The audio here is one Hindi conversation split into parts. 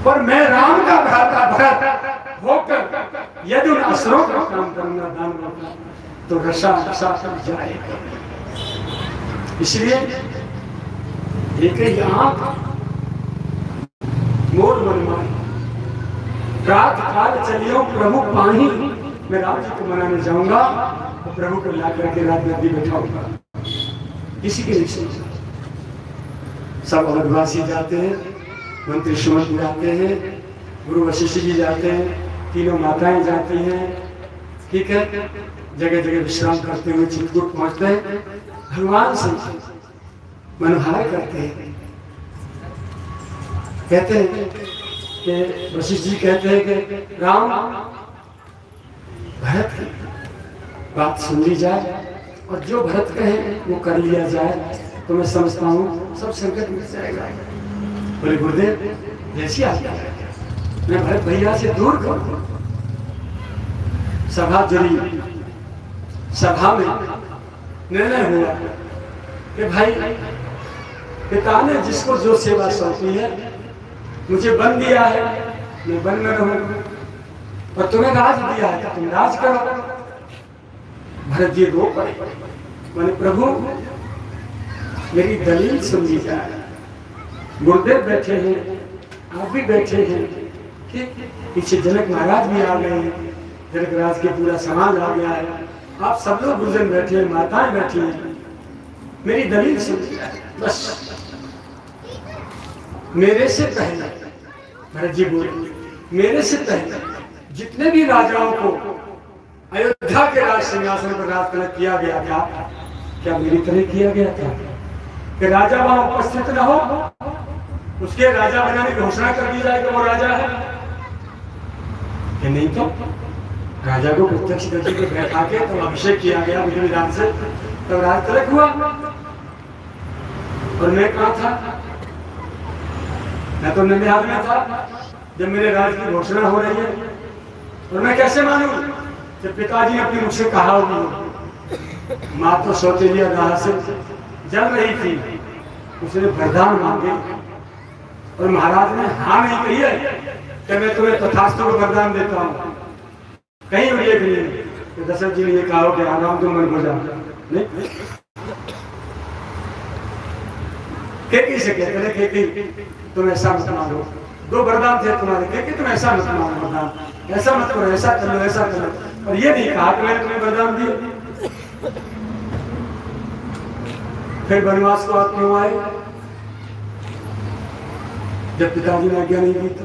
पर मैं राम का भ्राता भरत होकर यदि उन असुरों का काम करूंगा दानवों का, तो रसा रसा सब जाएगा। इसलिए एक ही आंख मोर मनमानी, रात काल चलियो प्रभु पाही। मैं राम जी को मनाने जाऊंगा तो प्रभु को ला करके रात नदी बैठाऊंगा, किसी के नहीं सुनता। सब अवधवासी जाते हैं, मंत्री सुमंत जाते हैं, गुरु वशिष्ठ जी जाते हैं, तीनों माताएं जाती हैं, ठीक है, जगह जगह विश्राम करते हुए चित्रकूट पहुंचते हैं, भगवान से मनोहार करते हैं। कहते हैं कि वशिष्ठ जी कहते हैं कि राम भरत की बात सुन ली जाए और जो भरत कहे वो कर लिया जाए, तो मैं समझता हूँ सब संकट मिट जाएगा। बोले गुरुदेव जैसी आज्ञा है, मैं भरत भैया से दूर करूँ। सभा जुड़ी, सभा में निर्णय हुआ कि भाई पिता ने जिसको जो सेवा सौंपी है, मुझे बन दिया है, मैं बन में रहूं, और तुम्हें राज दिया है तो तुम राज करो। भरत जी रो पड़े, मैंने प्रभु मेरी दलील सुन ली जाए। गुरुदेव बैठे हैं, आप भी बैठे हैं, ठीक, पीछे जनक महाराज भी आ गए हैं, जनक राज के पूरा समाज आ गया है, आप सब लोग गुरुजन बैठे हैं, माताएं बैठी हैं, मेरी दलील सुन ली जाए बस। मेरे से पहले भरत जी बोले, मेरे से पहले जितने भी राजाओं को अयोध्या के राज सिंहासन पर राज तलक किया गया था, क्या मेरी तरह किया गया था कि राजा वहां उपस्थित न हो, उसके राजा बनाने की घोषणा कर दी जाए कि वो राजा है? कि नहीं, तो राजा को प्रत्यक्ष करके पे बैठा के तो अभिषेक किया गया विधि विधान से, तब राज तलक हुआ। और मैं कहाँ था? मैं तो ननिहाल में था जब मेरे राज की घोषणा हो रही है। और मैं कैसे मानूं जब पिताजी ने अपने मुझसे कहा होगी। माँ तो सौतेलिया गाह से जल रही थी, उसने वरदान मांगे और महाराज ने हाँ नहीं कही है कि मैं तुम्हें तथास्तु को वरदान देता हूँ। कहीं उल्लेख नहीं कि दशरथ जी ने ये कहा कि आराम तुम मन हो जाओ, नहीं। केकी से कहते केकी तुम ऐसा मत मानो, दो वरदान थे तुम्हारे, केकी तुम ऐसा मत मानो, वरदान ऐसा मत करो, ऐसा कर लो, ऐसा कर लो। और ये नहीं कहा कि मैंने तुम्हें वरदान दिए। फिर वनवास को आप क्यों आए? जब पिताजी ने आज्ञा नहीं दी तो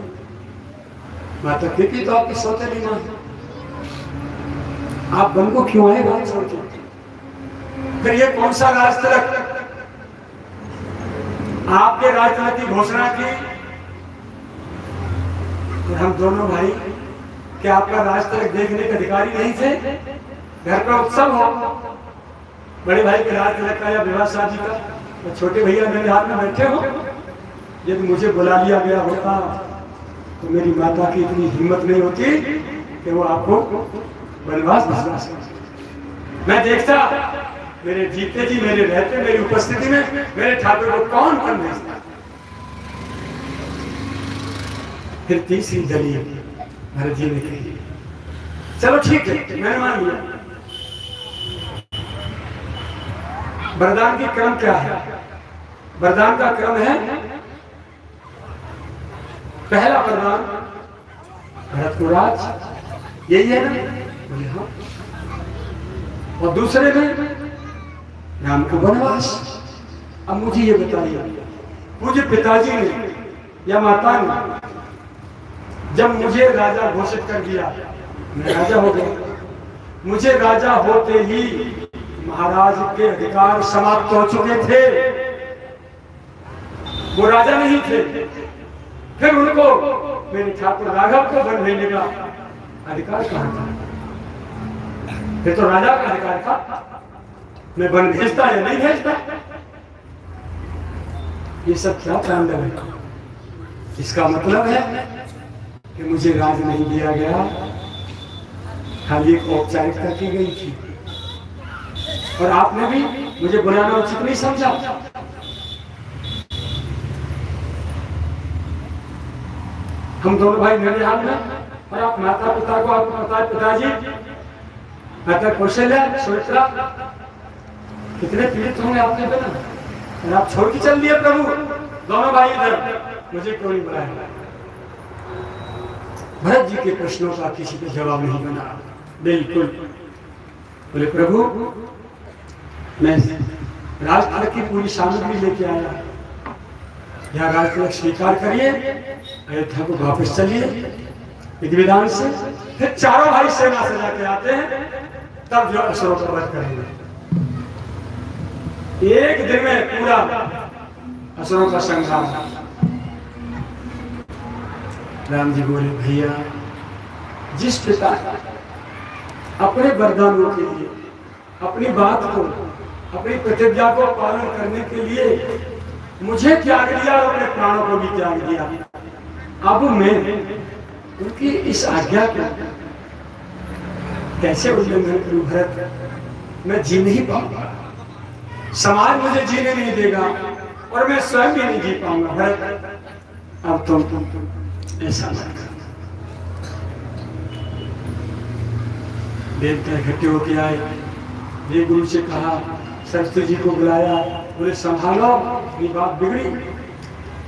माता केकी तो आपकी सौतेली मां, आप वन को क्यों आए बात छोड़ के? फिर ये कौन सा राज तिलक? आपके राज तिलक की घोषणा की और हम दोनों भाई क्या आपका राज तिलक देखने के अधिकारी नहीं थे? घर का उत्सव हो, बड़े भाई के राज तिलक का या विवाह शादी का, और छोटे भैया मेरे हाथ में बैठे हो। यदि मुझे बुला लिया गया होता तो मेरी माता की इतनी हिम्मत नहीं होती कि वो आपको वनवास भिजवा सके। मैं देखता मेरे जीते जी, मेरे रहते, मेरी उपस्थिति में मेरे ठाकुर को कौन कौन भेजता। फिर तीसरी दलील भरत जी ने कही, चलो ठीक है मैंने मान लिया। वरदान की क्रम क्या है? वरदान का क्रम है, पहला वरदान भरत को राज, यही है ना? बोले हाँ। और दूसरे में राम को वनवास। अब मुझे ये बताइए, मुझे पिताजी ने या माता ने जब मुझे राजा घोषित कर दिया, मैं राजा हो गया। मुझे राजा होते ही महाराज के अधिकार समाप्त हो चुके थे, वो राजा नहीं थे। फिर उनको मेरे ठाकुर राघव को वन भेजने का अधिकार कहां था? फिर तो राजा का अधिकार था, मैं वन भेजता या नहीं भेजता। ये सब क्या तांडव है? इसका मतलब है कि मुझे राज नहीं दिया गया, खाली एक औपचारिकता की गई थी। और आपने भी मुझे बुलाना उचित नहीं समझा। 1 हम दोनों भाई मेरे हाथ में, और आप माता पिता को, आपको पता है पिताजी माता कौशल्या सुमित्रा कितने पीड़ित होंगे आपके बिना, और आप छोड़ के चल दिए प्रभु दोनों भाई इधर, मुझे क्यों नहीं बुलाया? भरत जी के प्रश्नों का किसी को जवाब नहीं बना, बिल्कुल। बोले प्रभु मैं राजतिलक की पूरी सामग्री लेके आया, यहाँ राजतिलक स्वीकार करिए, अयोध्या को वापस चलिए विधि विधान से, फिर चारों भाई सेना सजा के आते हैं, तब जो असुरों का वध करेंगे। एक दिन में पूरा असुरों का संग्राम। राम जी बोले भैया जिस पिता अपने वरदानों के लिए, अपनी बात को, अपनी प्रतिज्ञा को पालन करने के लिए मुझे त्याग दिया और अपने प्राणों को भी त्याग दिया, अब मैं उनकी इस आज्ञा का कैसे उल्लंघन करूं भरत? मैं जी नहीं पाऊंगा, समाज मुझे जीने नहीं देगा और मैं स्वयं भी नहीं जी पाऊंगा। भरत अब तुम ऐसा मत करो। देवता इकट्ठे होके आए, देव गुरु से कहा, सरस्वती जी को बुलाया, बोले संभालो ये बात बिगड़ी।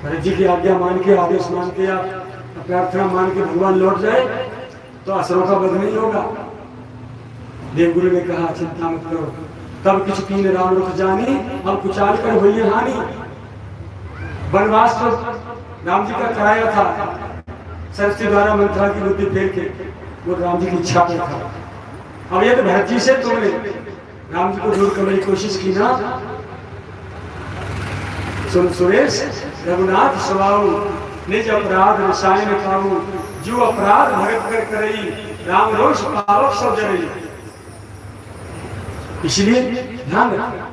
भरत जी की आज्ञा मान के, आदेश मान के, आप प्रार्थना मान के भगवान लौट जाए तो असुरों का वध नहीं होगा। देवगुरु ने कहा चिंता मत करो, तब किसी तीन राम रुख जानी, अब कुचाल कर हुई हानि। वनवास तो राम जी का कराया था, सरस्वती द्वारा मंत्रा की बुद्धि फेर के, वो राम जी की इच्छा पे था। अब ये तो भरत जी से तुमने राम जी को दूर करने की कोशिश की ना। सुन सुरेश रघुनाथ स्वभाव, निज अपराध रसायन काऊ, जो अपराध भगत कर करई, राम रोष पावक सब जरई। इसलिए ध्यान रखना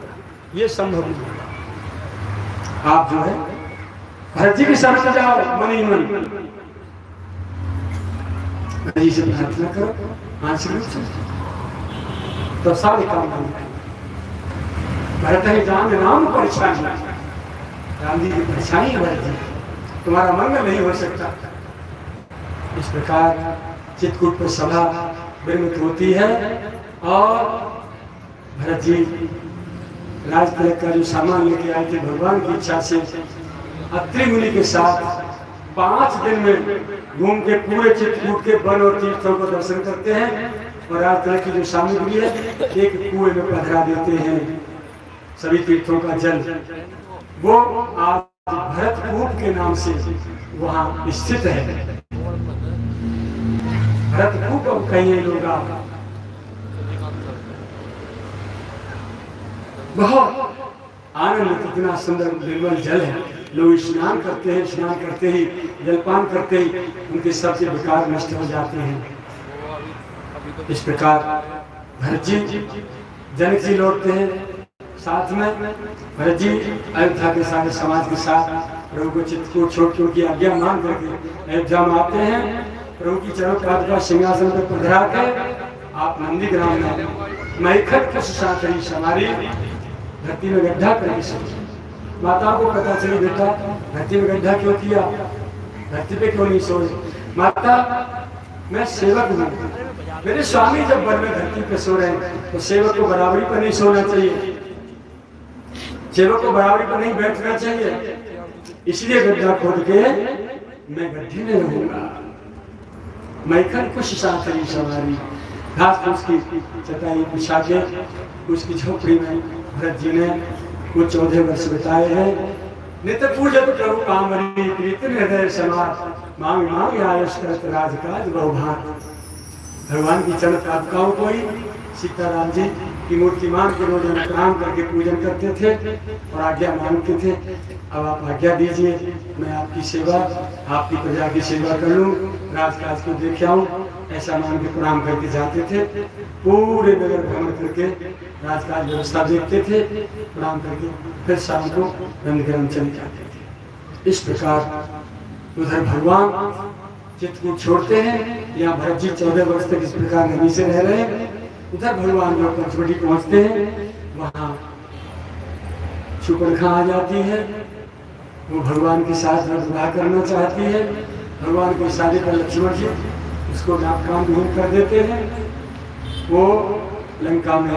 ये संभव नहीं। आप जो है भरत जी के सामने जाओ, मन ही मन जी से प्रार्थना करो, आंशिक रूप से तो सारे काम बन जाए। भरत है जान राम परेशानी, राम जी की परेशानी है भरत जी, तुम्हारा मंगल नहीं हो सकता। इस प्रकार चित्रकूट पर सभा विरमित होती है और भरत जी राजतिलक का जो सामान लेके आए थे भगवान की इच्छा से अत्रि मुनि के साथ 5 दिन में घूम के पूरे चित्रकूट के वन और तीर्थों को दर्शन करते हैं और राजतिलक की जो सामग्री है एक कुएं में पधरा देते हैं। सभी तीर्थों का जल वो आज भरतकूप के नाम से वहां स्थित है। भरतकूप अब कहीं लोग बहुत आनंद, कितना सुंदर निर्मल जल है, लोग स्नान करते हैं, स्नान करते ही जलपान करते ही उनके सबसे विकार नष्ट हो जाते हैं। इस प्रकार भरत जी जनक जी लौटते हैं, साथ में भरत जी अयोध्या के सारे समाज के साथ प्रभु को चित्रकूट छोड़ के उनकी आज्ञा मान करके अयोध्या में आते हैं। प्रभु की चरण पादुका सिंहासन पर पधरा के आप नंदीग्राम में मैखट कुछ साथी समारी धरती में गड्ढा करके सोचे। माता को पता चली बेटा धरती में गड्ढा क्यों किया, धरती पे क्यों नहीं सोए? माता मैं सेवक हूँ, मेरे स्वामी जब वन में धरती पे सो रहे हैं तो सेवक को बराबरी पर नहीं सोना चाहिए, सेवक को बराबरी पर नहीं बैठना चाहिए, इसलिए गड्ढा खोद के मैं गड्ढे में रहूंगा। मैखन कुछ साथी सवारी, घास फूस की चटाई बिछा के उसकी झोपड़ी में भरत जी ने कुछ 14 वर्ष बिताए हैं। नित्य पूजत प्रभु कामरी प्रीत हृदय समाज, मांग मांग आयुष करत राजकाज बहुभाग। भगवान की चरण पादुकाओं को ही सीताराम जी की मूर्ति मान के रोज प्रणाम करके पूजन करते थे और आज्ञा मांगते थे। अब आप आज्ञा दीजिए, मैं आपकी सेवा, आपकी प्रजा की सेवा कर लूँ, राजकाज को देख आऊँ, ऐसा मान के प्रणाम करके जाते थे। पूरे नगर भ्रमण करके राजकाज व्यवस्था देखते थे, प्रणाम करके फिर शाम को नंदग्राम चले जाते थे। इस प्रकार उधर भगवान चित्रकूट छोड़ते हैं, यहाँ भरत जी 14 वर्ष तक इस प्रकार नदी से रह रहे हैं। उधर भगवान जो पंचवटी पहुंचते हैं, वहां शूर्पणखा आ जाती है, वो भगवान के साथ विवाह करना चाहती है। भगवान के इशारे पर लक्ष्मण जी उसको काम ढूंढ कर देते हैं। वो लंका में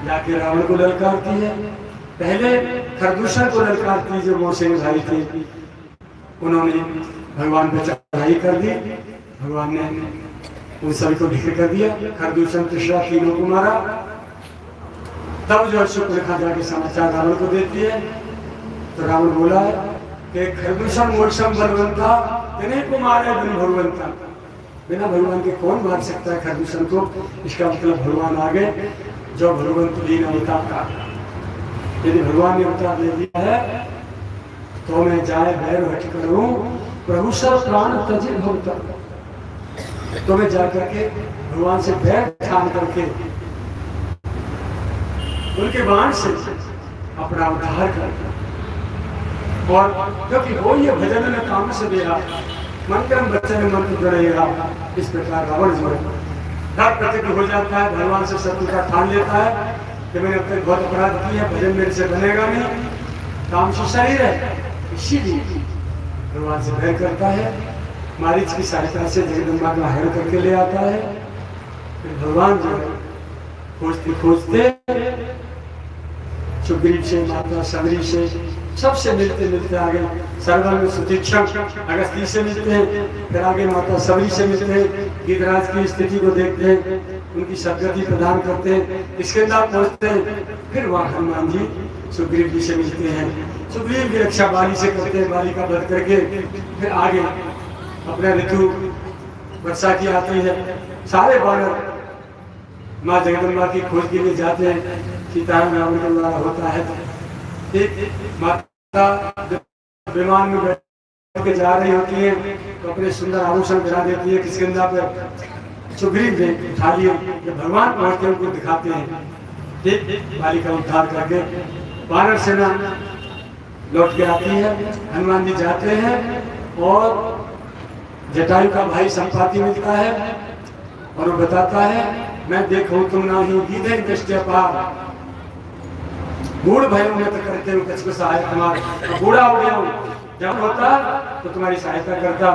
जाके रावण को ललकारती है। पहले खरदूषण को ललकारती जो मौसेन भाई थे, उन्होंने भगवान पर चढ़ाई कर दी। भगवान ने उन सभी को ढेर कर दिया। खरदूषण त्रिशरा तीनों को मारा। तब जो शुक्रेखा जाके समाचार रावण को देती है तो रावण बोला कि खरदूषण मोक्षम बलवंता तेने को मारे बिन भगवंता। बिना भगवान के कौन मार सकता है खरदूषण को? इसका मतलब भगवान आगे जो भगवंत दीन अवतार का, यदि भगवान ने अवतार दे दिया है तो मैं जाए भैर हट करूं प्रभु सर प्राण तजे भवता। तो मैं जाकर के भगवान से बैर ठान करके उनके बाण से अपना उद्धार कर। और क्योंकि वो ये भजन में काम से दे रहा, मंत्रम बचन मंत्र रहेगा। इस प्रकार रावण जो है डर प्रतिज्ञ हो जाता है, भगवान से शत्रुता ठान लेता है कि मैंने अब तक बहुत अपराध किया, भजन मेरे से बनेगा नहीं, काम से शरीर है। इसीलिए भगवान से भय करता है, मारीच की सहायता से जगदम्बा का हरण करके ले आता है। फिर भगवान जो है खोजते खोजते सुग्रीव से, माता सबरी से, सबसे मिलते मिलते आगे सर्वल में सुतीक्षक अगस्ती से मिलते हैं। फिर आगे माता सबरी से मिलते हैं, गिरिराज की स्थिति को देखते हैं, उनकी सदगति प्रदान करते हैं, इसके बाद पहुंचते हैं। फिर वहाँ हनुमान जी सुग्रीव जी से मिलते हैं, सुग्रीव की रक्षा बाली से करते हैं, बाली का वध करके फिर आगे अपना ऋतु वर्षा की आती है। सारे बानर माँ जगदम्बा की खोज के लिए जाते हैं। सीताराम रावण के द्वारा होता है तो एक माता विमान में बैठ के जा रही होती है तो अपने सुंदर आभूषण गिरा देती है किष्किंधा पर। सुग्रीव ने उठा लिया, जब भगवान पहुंचते उनको दिखाते हैं। ठीक बाली का उद्धार करके वानर सेना लौट के आती है। हनुमान जी जाते हैं और जटायु का भाई संपाति मिलता है और वो बताता है मैं देखूं तुम ना ही दीदे दृष्टि पार बूढ़ भाइयों ने तो करते हो किसको सहायता हमारा बूढ़ा हो गया हूँ, जब होता तो तुम्हारी सहायता करता।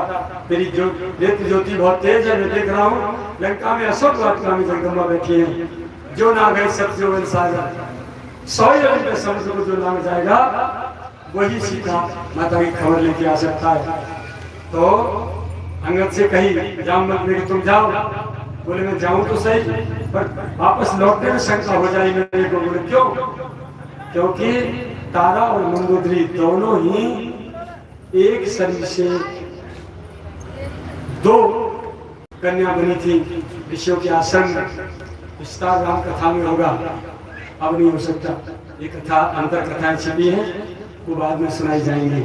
मेरी जो नेत्र ज्योति बहुत तेज है, मैं देख रहा हूँ लंका में अशोक वाटिका में जगदम्बा बैठी है। जो ना गए सब जो सागर 100 योजन के समुद्र को जो नाम जाएगा वही सीधा माता की खबर लेके आ सकता है। तो अंगद से कही जाओ मत मेरे, तुम जाओ। बोले मैं जाऊं तो सही, पर वापस लौटने में शंका हो जाएगी मेरे को। बोले क्यों? क्योंकि तारा और मंदोदरी दोनों ही एक शरीर से 2 कन्या बनी थी। ऋषियों के आश्रम विस्तार राम कथा में होगा, अब नहीं हो सकता। ये कथा अंतर कथाएं छिपी हैं, वो बाद में सुनाई जाएंगी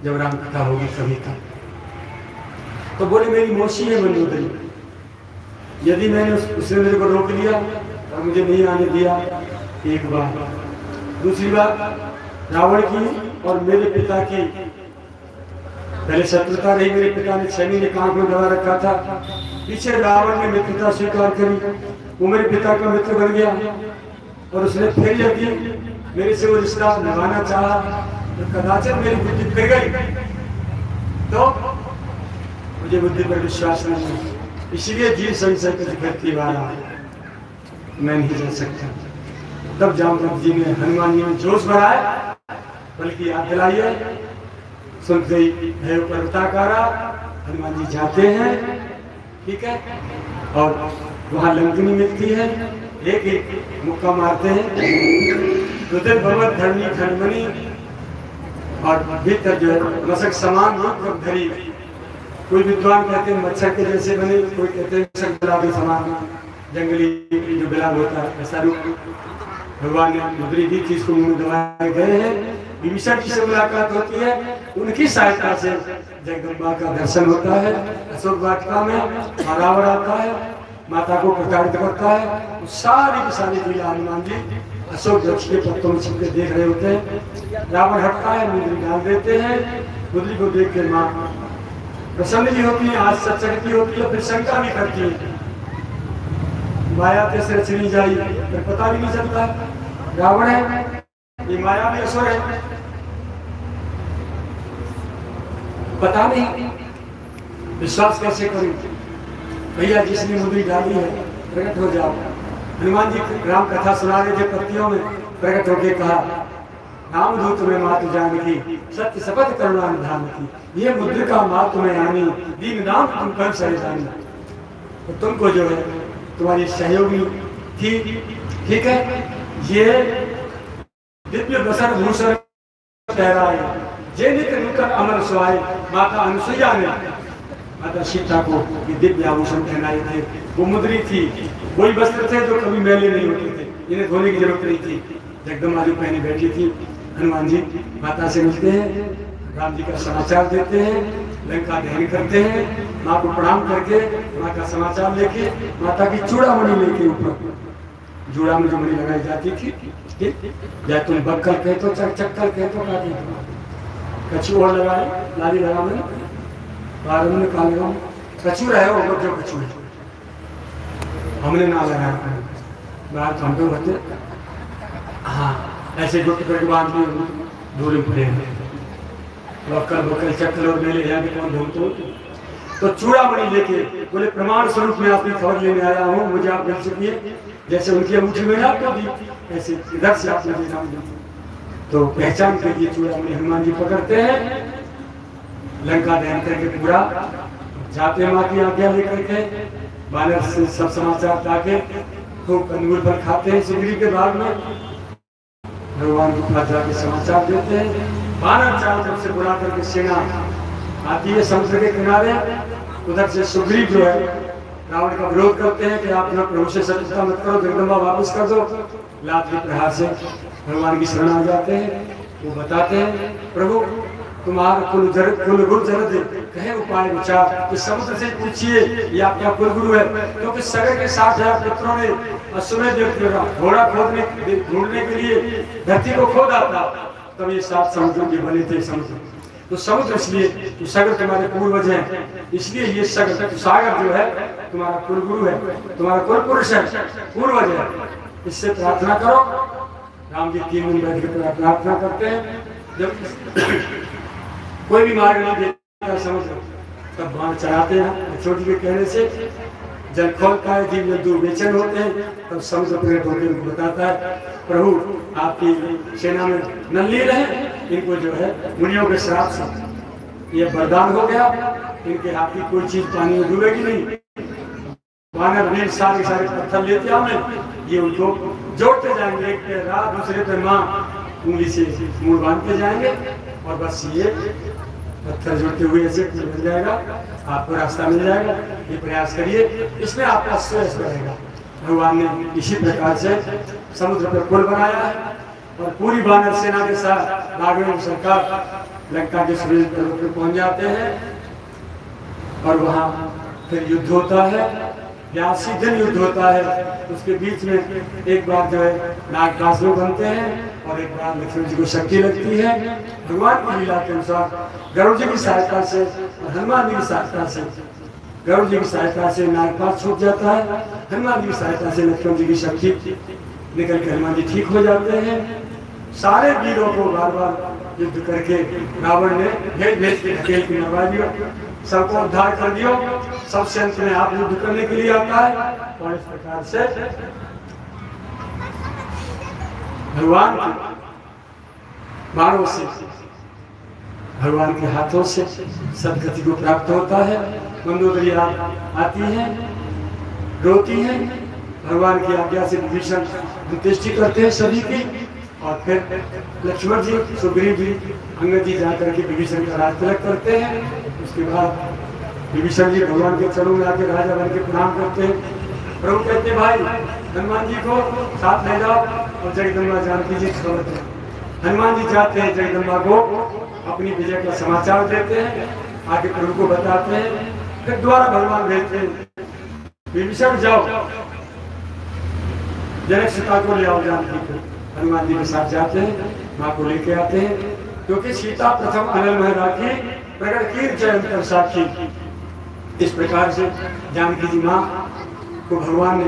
जब राम कथा होगी कभी का। तो बोले मेरी मौसी है मंदोदरी, यदि मैंने उसने मेरे को रोक लिया और मुझे नहीं आने दिया, एक बात। दूसरी बात रावण की और मेरे पिता की पहले शत्रुता रही। मेरे पिता ने 6 महीने कांख में दबा रखा था, पीछे रावण ने मित्रता स्वीकार करी, वो मेरे पिता का मित्र बन गया और उसने फिर यदि मेरे से वो रिश्ता निभाना चाहा तो कदाचित मेरी बुद्धि फिर गई, तो मुझे बुद्धि पर विश्वास नहीं है। इसलिए जीव संशय की करती वाला मैं नहीं जा सकता। तब जामवंत जी ने हनुमान जी में जोश भराया, बल्कि याद दिलाइए। सुनते ही भय पर्वताकारा हनुमान जी जाते हैं, ठीक है, और वहां लंकनी मिलती है। एक एक मुक्का मारते हैं, रुद्र भगवत धरणी खंडमणि और भीतर जो है मशक समान रूप धरी। कोई विद्वान कहते हैं मच्छर के जैसे बने, कोई कहते हैं शंकरा के समान जंगली जो बिलाल होता है ऐसा रूप भगवान ने मुद्री दी थी, इसको मुंह दबाए गए हैं। विभीषण जी से मुलाकात होती है, उनकी सहायता से जगदम्बा का दर्शन होता है। अशोक वाटिका में रावण आता है, माता को प्रताड़ित करता है। सारी की सारी लीला हनुमान जी अशोक वृक्ष के पत्तों में छिपके देख रहे होते हैं। रावण हटता है, मुद्री डाल देते हैं। मुद्री को देख के माँ प्रसन्न भी होती है, आज सचकती होती है, फिर शंका भी करती है। माया कैसे रचनी जाई, फिर पता भी नहीं चलता रावण है ये माया भी असुर है, पता नहीं। विश्वास कैसे करूं? भैया जिसने मुद्री डाली है प्रकट हो जाओ। हनुमान जी राम कथा सुना रहे थे, पत्तियों में प्रकट होके कहा, नाम दूत में मातु जानकी, सत्य शपथ करुणा निधान की, ये मुद्रिका मातु में आनी, दीन नाम तुम कर सही जानी। तो तुमको जो है तुम्हारी सहयोगी थी, ठीक है, ये दिव्य बसर भूषण ठहराए, जे नित्य नूतन अमर सुहाए, माता अनुसुईया ने माता सीता को ये दिव्य आभूषण पहनाए थे। वो मुद्री थी, वही वस्त्र थे जो कभी मैले नहीं होते थे, इन्हें धोने की जरूरत नहीं थी। जगदम्बा जी पहने बैठी थी। हनुमान जी माता से मिलते हैं, राम जी का समाचार देते हैं, लंका दहन करते हैं, माँ को प्रणाम करके माँ का समाचार लेके माता की चूड़ामणि लेके ऊपर जूड़ा में जो मणि लगाई जाती थी, या तुम बक्कल कहे तो चक्कर कहे तो का कछू और लगाए, लाली लगा मैंने बारह में कहा लगा, कछू रहे हो जो कछू है हमने ना लगाया बात हम तो होते। हाँ ऐसे गुट करके बांध दिए दूरी पड़े बक्कल बक्कल चक्कर और मेले यहाँ के कौन ढूंढते हो। तो चूड़ामणि लेके बोले प्रमाण स्वरूप में आपकी खबर लेने आया हूँ, मुझे आप मिल चुकिए। जैसे उनकी अंगूठी में आपको दी ऐसे इधर से आपने देना दी। तो पहचान के लिए चूड़ामणि हनुमान जी पकड़ते हैं, लंका दहन करके पूरा जाते माँ की आज्ञा लेकर के, बानर से सब समाचार ताके तो कंदूर पर खाते हैं सुग्रीव के बाग में, भगवान के पास जाके समाचार देते हैं। बानर चारों तरफ से बुला करके सेना आती है समुद्र के किनारे। उधर से सुग्रीव जो है रावण का विरोध करते हैं कि आप अपना प्रभु से शत्रुता मत करो, जगदम्बा वापस कर दो। लात के प्रहार से भगवान की शरण आ जाते हैं। वो बताते हैं प्रभु तुम्हारा कुल गुरु जरद कहे उपाय विचार, इस समुद्र से पूछिए ये आपका कुल गुरु है, क्योंकि सगे के 60,000 पुत्रों ने अश्वमेध देव घोड़ा खोदने ढूंढने के लिए धरती को खोदा था, तब ये 7 समुद्रों के बने थे समुद्र। तो समुद्र इसलिए तो सागर तुम्हारे पूर्वज हैं, इसलिए ये सागर जो है तुम्हारा कुल गुरु है, तुम्हारा कुल पुरुष है, पूर्वज है। इससे प्रार्थना करो। राम जी 3 दिन बैठ कर प्रार्थना करते हैं। जब कोई भी मार्ग नहीं देता समुद्र, तब बाण चढ़ाते हैं। छोटी के कहने से जल खोलता है, जीव जंतु बेचैन होते हैं, तब समुद्र प्रकट होकर उनको बताता है प्रभु आपकी सेना में नल्ली रहे, इनको जो है मुनियों के श्राप से ये वरदान हो गया, इनके हाथ की कोई चीज पानी में डूबेगी नहीं। बानर सारे पत्थर लेते हमें, ये उनको जोड़ते जाएंगे, एक पे रात दूसरे पे माँ उंगली से मुड़ बांधते जाएंगे, और बस ये पत्थर जोड़ते हुए ऐसे मिल जाएगा, आपको रास्ता मिल जाएगा। ये प्रयास करिए, इसमें आपका श्रेष्ठ रहेगा। भगवान ने इसी प्रकार से समुद्र पर पुल बनाया है, और पूरी वानर सेना के साथ नागराज सरकार लंका के सूर्य पर्वत पर पहुंच जाते हैं, और वहां फिर युद्ध होता है। 82 दिन युद्ध होता है। उसके बीच में एक बार जो है नागपासुर बनते हैं, और एक बार लक्ष्मण जी को शक्ति लगती है। भगवान की लीला के अनुसार गरुड़ जी की सहायता से और हनुमान जी की सहायता से, गरुड़ जी की सहायता से नागपास छूट जाता है, हनुमान जी की सहायता से लक्ष्मण जी की शक्ति निकल के हनुमान जी ठीक हो जाते हैं। सारे वीरों को बार बार युद्ध करके रावण ने भेज के ढकेल के मरवा दिया, सबको उद्धार कर दिया। सबसे अंत में आप युद्ध करने के लिए आता है, और इस प्रकार से भगवान के बाणों से, भगवान के हाथों से सदगति को प्राप्त होता है। मंदोदरी आती हैं, रोती हैं, भगवान की आज्ञा से विभीषण अंत्येष्टि करते हैं सभी की, और फिर लक्ष्मण जी, सुग्रीव जी, अंगद जी जाकर के विभीषण का राज तिलक करते हैं। उसके बाद विभीषण जी भगवान के चरणों में आके राजा बन के प्रणाम करते हैं। प्रभु कहते हैं भाई हनुमान जी को साथ ले जाओ और जगदम्बा जानकी जी खबर दें। हनुमान जी जाते हैं, जगदम्बा को अपनी विजय का समाचार देते हैं, आगे प्रभु को बताते हैं। फिर दोबारा भगवान भेजते हैं, विभीषण जाओ जनक सीता को ले आओ जानकी को। हनुमान जी के साथ जाते हैं, माँ को लेके आते हैं, क्योंकि सीता प्रथम अनल में राखी प्रकट कीर जयंकर साक्षी। इस प्रकार से जानकी जी माँ को भगवान ने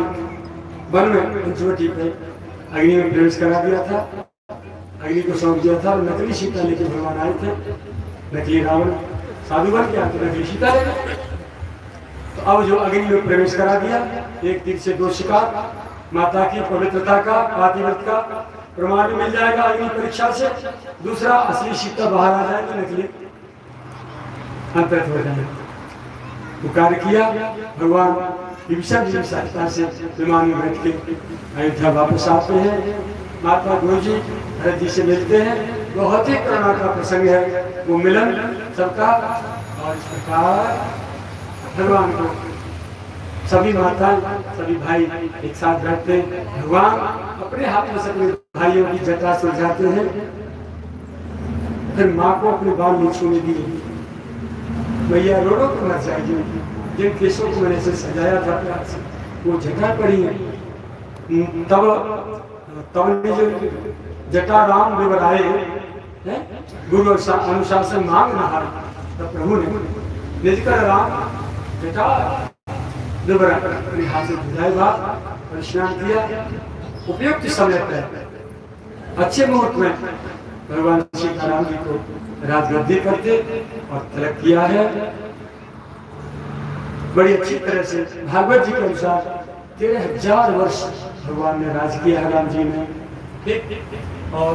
वन में पंचवटी पे अग्नि में प्रवेश करा दिया था, अग्नि को सौंप दिया था। और नकली सीता लेके भगवान आए थे, नकली रावण साधु बन के आते नकली सीता लेके। अब जो अग्नि में प्रवेश करा दिया, एक तीर से 2 शिकार, माता की पवित्रता का, पातिव्रत का प्रमाण भी मिल जाएगा अग्नि परीक्षा से। दूसरा, असली सीता बाहर आ जाएगी, नकली अंतर्थ हो जाएगा। पुकार किया, भगवान विभीषण जी सहायता से विमान में बैठ के अयोध्या वापस आते हैं। महात्मा गुरु जी भरत जी से मिलते हैं। बहुत ही करुणा का प्रसंग है वो मिलन सबका। और इस प्रकार भगवान को सभी माता सभी भाई एक साथ बैठते हैं। भगवान अपने हाथ में सभी भाइयों की जटा सुलझाते हैं। फिर माँ को अपने बाल नहीं छूने दिए। भैया रो रो तो मर जाएगी। जिन केसों को मैंने से सजाया था प्यार से, वो जटा पड़ी है। तब ने जो जटा राम देवराए गुरु अनुशासन मांग न हार, तब प्रभु ने निज कर राम जटा देवरा अपने हाथ से भिजाए बात और स्नान किया। उपयुक्त समय पर अच्छे मुहूर्त में भगवान सीताराम जी को राजगद्दी करते और तिलक किया है। बड़ी अच्छी तरह से भागवत जी के अनुसार 13,000 वर्ष भगवान ने राज किया है राम जी ने। और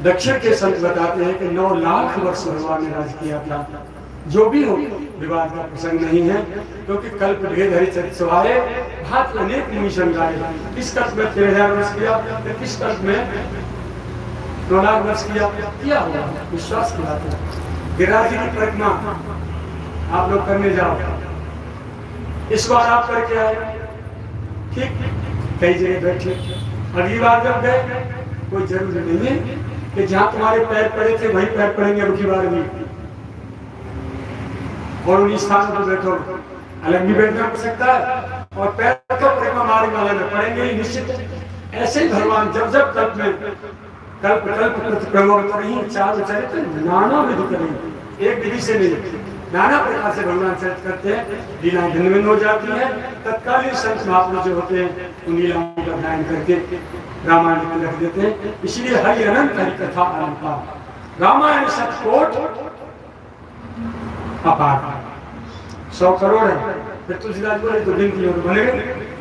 दक्षिण के संत बताते हैं कि 9 लाख वर्ष भगवान ने राज किया था। जो भी हो, विवाद का प्रसंग नहीं है, क्योंकि कल्प भेद हरि चरित सवाए, भात अनेक मुनि संगाए। किस कल्प में 13,000 वर्ष किया, किस कल्प में 9 लाख वर्ष किया होगा। विश्वास की बात है। गिरिराज जी की परिक्रमा आप लोग करने जाओ, इस बार आप करके आए, ठीक, कई जगह बैठे। अगली बार जब गए, कोई जरूरी नहीं है कि जहां तुम्हारे पैर पड़े थे वहीं पैर पड़ेंगे अब की बार भी, और उन्हीं स्थानों पर बैठो। अलग भी बैठना पड़ सकता है और पैर तो परिक्रमा मार्ग वाले में पड़ेंगे ही निश्चित। ऐसे ही भगवान जब जब कल्प में कल्प प्रयोग करेंगे, 4 चरित्र नाना विधि करेंगे, एक विधि से नहीं, नाना प्रकार से भगवान चरित करते हैं। लीलाएं भिन्न भिन्न हो जाती है। तत्कालीन संत महापुरुष जो होते हैं उन लीलाओं का ध्यान करके रामायण को रख देते हैं। इसलिए हरि अनंत हरि कथा अनंत, रामायण सतकोट अपार, 100 करोड़ है। फिर तुलसीदास बोले तो गिनती हो बनेगा,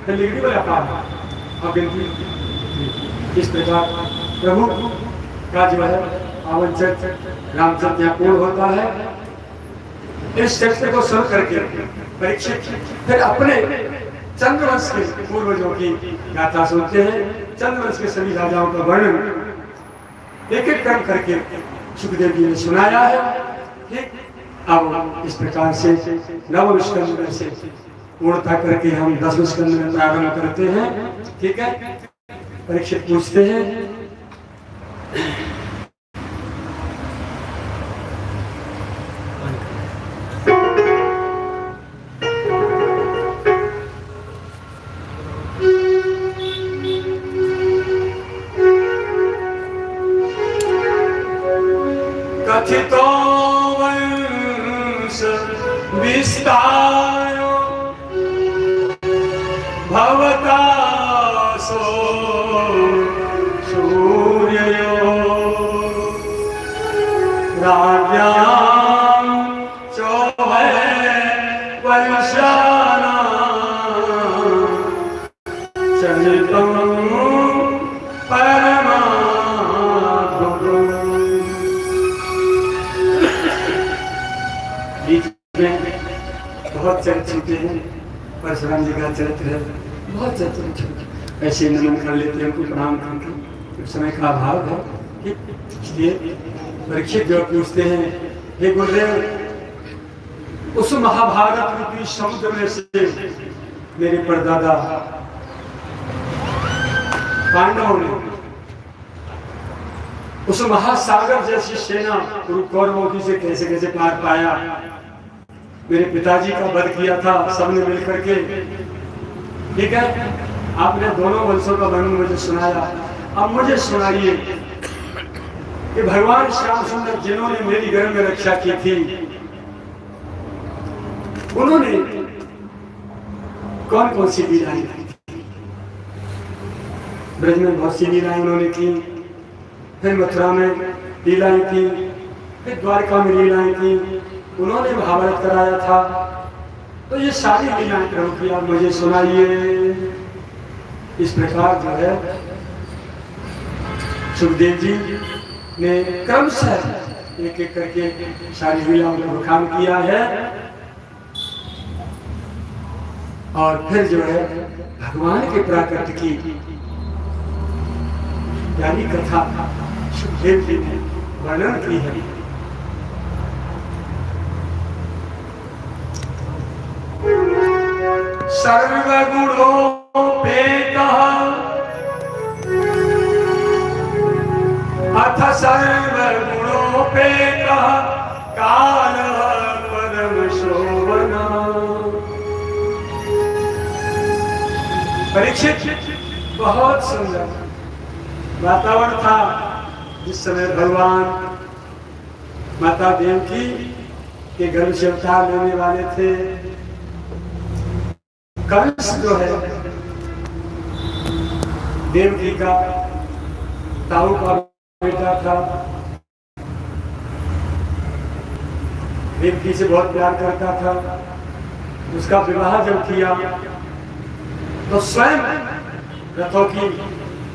फिर लिखी बोले अपार, अब गिनती। इस प्रकार प्रभु का जो है पावन चरित्र रामचरित यहाँ पूर्ण होता है। इस चरित्र को सुन करके परीक्षित फिर अपने चंद्रवंश के पूर्वजों की गाथा सुनते हैं। चंद्रवंश के सभी राजाओं का वर्णन एक एक क्रम करके सुखदेव जी ने सुनाया है। ठीक, अब इस प्रकार से नवम स्कंद में से पूर्णता करके हम 10वें स्कंद में प्रारंभ करते हैं। ठीक है, परीक्षित पूछते हैं, कथितो वंश विस्तारो भवता सो सूर्यो राज्यां चौहे वर्षाणां चलितं बहुत चरित्र छूटे हैं। परशुराम जी का चरित्र है, बहुत चरित्र छूटे, ऐसे नमन कर लेते हैं, उनको प्रणाम करके। उस समय का अभाव है, इसलिए परीक्षित जो पूछते हैं, हे गुरुदेव, उस महाभारत रूपी समुद्र में से मेरे परदादा पांडवों ने उस महासागर जैसी सेना कौरवों की से कैसे कैसे पार पाया। मेरे पिताजी का वध किया था सबने मिलकर के। ठीक है, आपने दोनों वंशों का वर्णन मुझे सुनाया। अब मुझे सुनाइए कि भगवान श्याम सुंदर जिन्होंने मेरी गर्भ में रक्षा की थी, उन्होंने कौन कौन सी लीलाएं की थी। ब्रज में बहुत सी लीलाएं उन्होंने की, फिर मथुरा में लीलाएं की, फिर द्वारका में लीलाएं की। उन्होंने महाभारत कराया था। तो ये सारी लीलाएं प्रभु की आप मुझे सुनाइए। इस प्रकार जो है सुखदेव जी ने क्रमशः एक एक करके सारी लीलाओं का बखान किया है। और फिर जो है भगवान के प्राकट्य की यानी कथा सुखदेव जी ने वर्णन की है। सर्वगुणोपेतः अथ सर्वगुणोपेतः कालः परमशोभनः। परीक्षित बहुत सुंदर वातावरण था जिस समय भगवान माता देवकी के गर्भ से अवतार लेने वाले थे। कंस जो है देवकी का ताऊ का बेटा था, देवकी से बहुत प्यार करता था। उसका विवाह जब किया तो स्वयं रथों की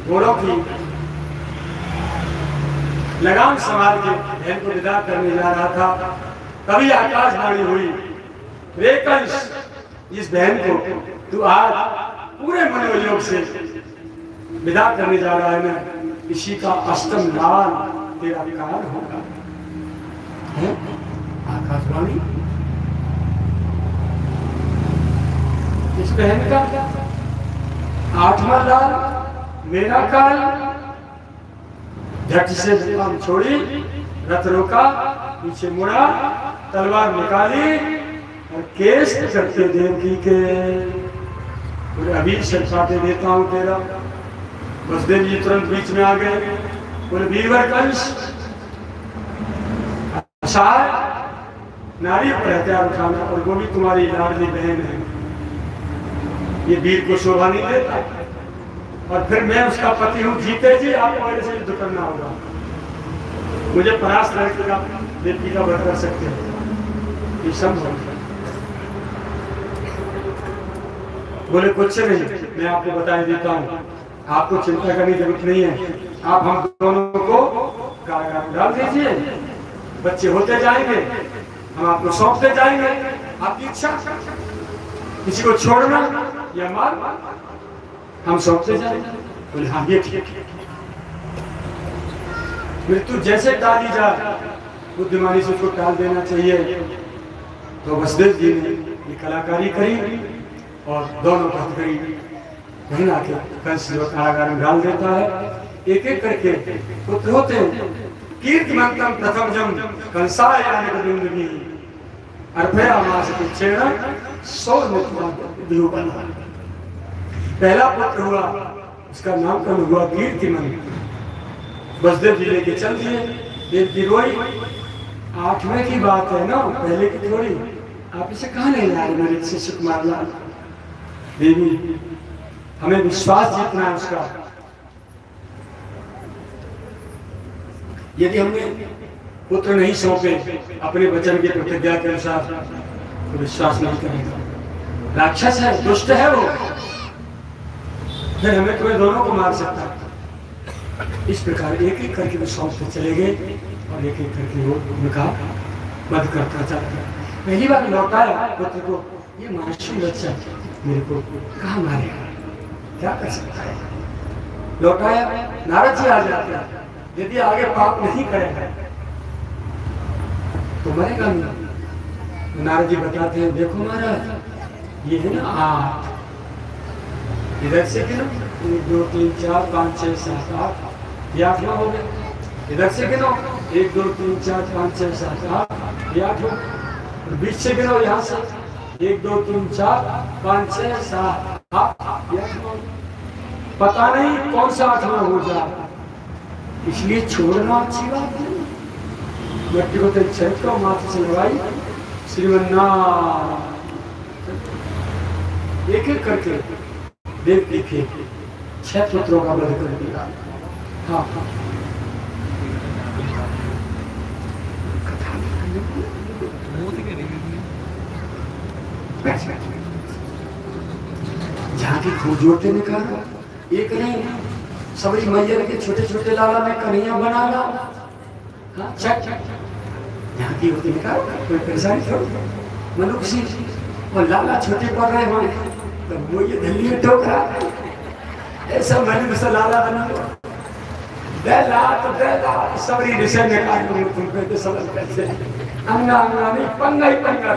घोड़ों की लगाम संभाल के बहन को विदा करने जा रहा था। तभी आकाशवाणी हुई, रे कंस, इस बहन को तू आज पूरे मनोयोग से विदा करने जा रहा है ना, इसी का अष्टम लाल तेरा काल होगा। आकाशवाणी इस बहन का आठवां लाल मेरा काल। झट से जुबान छोड़ी, रथ रोका, पीछे मुड़ा, तलवार निकाली और केस करते देवकी के बोले अभी सरसाते देता हूं तेरा। वसुदेव जी तुरंत बीच में आ गए, बोले वीरवर कंस, अच्छा नारी पर हथियार उठाना और वो भी तुम्हारी लाडली बहन है, ये वीर को शोभा नहीं देता। और फिर मैं उसका पति हूं, जीते जी आपको मेरे से युद्ध करना होगा। मुझे परास्त करके आप देवकी का वध कर सकते हैं, ये संभव है। बोले कुछ नहीं, मैं आपको बता देता हूं, आपको चिंता करने की जरूरत नहीं है। आप हम दोनों को कारागार में डाल दीजिए, बच्चे होते जाएंगे, हम आपको सौंपते जाएंगे, आपकी इच्छा। किसी को छोड़ना या मार हम सौंपते जाएंगे। बोले हाँ ये ठीक है। मृत्यु जैसे टाली जा, बुद्धिमानी से उसको टाल देना चाहिए। तो वसुदेव जी ने ये कलाकारी करी और दोनों बात करी। वहीं आके कंस जो कारागार में डाल देता है। एक एक करके पुत्र होते हैं। कीर्तिमंतम प्रथम जम कंसाय यानी अर्भयामास पिच्छेण सौ मुक्तमान। पहला पुत्र हुआ, उसका नामकरण हुआ कीर्तिमंत। वसुदेव जी लेके चल दिए। देवकी रोई, 8वें की बात है ना, पहले की थोड़ी। आप इसे कहा नहीं ला रहे मेरे शिष्य कुमार लाल। देवी हमें विश्वास जीतना है उसका। यदि हमने पुत्र नहीं सौंपे अपने वचन के प्रतिज्ञा के अनुसार तो विश्वास नहीं करेगा। राक्षस है, दुष्ट है वो, फिर हमें तुम्हें दोनों को मार सकता है। इस प्रकार एक एक करके वो सौंपते चले गए और एक एक करके वो उनका वध करता चला गया। पहली बार लौटाया पुत्र को, ये मासूम बच्चा मेरे को कहाँ मारेगा, क्या कर सकता है। लौटाया, नारद जी आ जाते हैं, यदि आगे पाप नहीं करेगा तो मरेगा नहीं। नारद जी बताते हैं, देखो महाराज ये है ना 8, इधर से गिनो 1 2 3 4 5 6 7 8, ये 8वां हो गया। इधर से गिनो 1 2 3 4 5 6 7 8, ये 8 हो। बीच से गिनो यहाँ से 1 2 3 4 5 6 7 8, ये 8 हो। पता नहीं कौन सा 8वां हो जाए, इसलिए छोड़ना अच्छी बात नहीं। व्यक्ति को चरित्र मात्र से लड़ाई श्रीमन्नारायण। एक एक करके देवकी के 6 पुत्रों का वध कर दिया। हाँ जहाँ की खूब जोड़ते निकाला, एक नहीं सबरी मैयर के छोटे छोटे लाला में कन्हैया बना रहा। हाँ चक यहाँ की होती निकाल, कोई परेशानी थोड़ी। मनुष्य सी और लाला छोटे पड़ रहे हैं तो वो ये दिल्ली में ठोक रहा है। ऐसा मैंने से लाला बना बेला सबरी विषय में काट दूँ तुमको तो समझ कैसे अंगा अंगा नहीं पंगा ही पंगा